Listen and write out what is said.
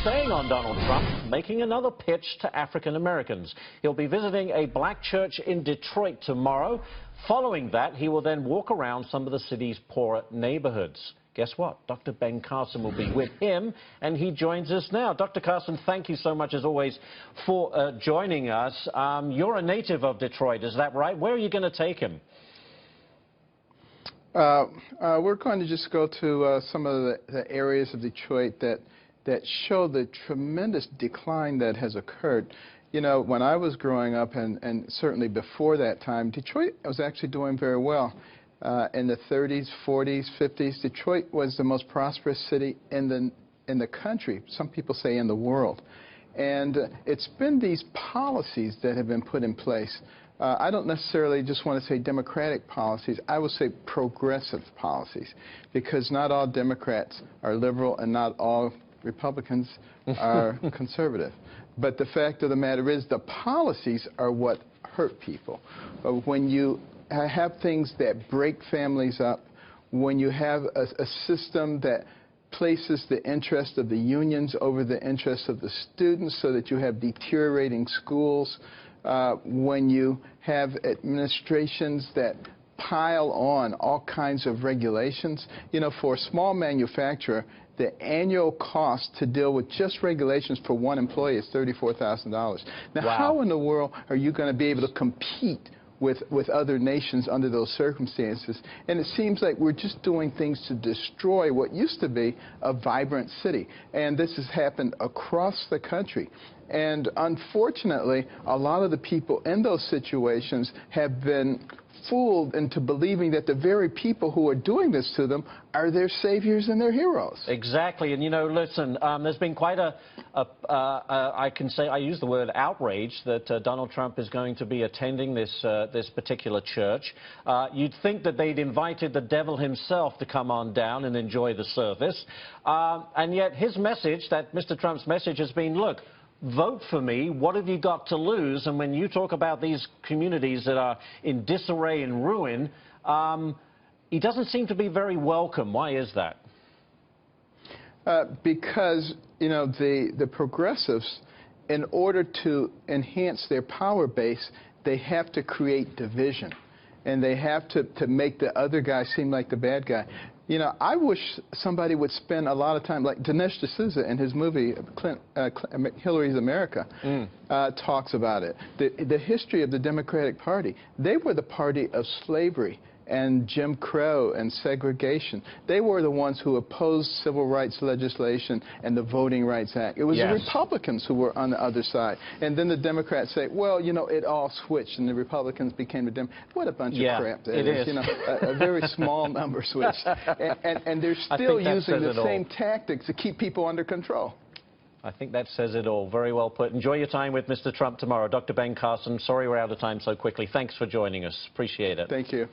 staying on Donald Trump, making another pitch to African Americans. He'll be visiting a black church in Detroit tomorrow. Following that, he will then walk around some of the city's poorer neighborhoods. Guess what? Dr. Ben Carson will be with him, and he joins us now. Dr. Carson, thank you so much, as always, for joining us. You're a native of Detroit, is that right? Where are you going to take him? We're going to just go to some of the areas of Detroit that show the tremendous decline that has occurred. You know, when I was growing up, and certainly before that time, Detroit was actually doing very well. In the 30s, 40s, 50s, Detroit was the most prosperous city in the country. Some people say in the world. And it's been these policies that have been put in place. I don't necessarily just want to say democratic policies. I would say progressive policies, because not all Democrats are liberal and not all Republicans are conservative. But the fact of the matter is the policies are what hurt people. When you have things that break families up, when you have a system that places the interest of the unions over the interest of the students so that you have deteriorating schools, when you have administrations that pile on all kinds of regulations. You know, for a small manufacturer, the annual cost to deal with just regulations for one employee is $34,000. Now, wow. How in the world are you going to be able to compete with other nations under those circumstances? And it seems like we're just doing things to destroy what used to be a vibrant city. And this has happened across the country. And unfortunately, a lot of the people in those situations have been fooled into believing that the very people who are doing this to them are their saviors and their heroes. Exactly. And, you know, listen, there's been quite I can say, I use the word outrage, that Donald Trump is going to be attending this particular church. You'd think that they'd invited the devil himself to come on down and enjoy the service. And yet his message, that Mr. Trump's message, has been, look, vote for me. What have you got to lose? And when you talk about these communities that are in disarray and ruin, he doesn't seem to be very welcome. Why is that? Because, you know, the progressives, in order to enhance their power base, they have to create division. And they have to make the other guy seem like the bad guy. You know, I wish somebody would spend a lot of time, like Dinesh D'Souza in his movie Hillary's America, talks about it. The history of the Democratic Party. They were the party of slavery and Jim Crow and segregation. They were the ones who opposed civil rights legislation and the Voting Rights Act. It was the Republicans who were on the other side. And then the Democrats say, well, you know, it all switched and the Republicans became the Democrats. What a bunch of crap that is. You know, a very small number switched. And they're still using the same tactics to keep people under control. I think that says it all. Very well put. Enjoy your time with Mr. Trump tomorrow. Dr. Ben Carson, sorry we're out of time so quickly. Thanks for joining us. Appreciate it. Thank you.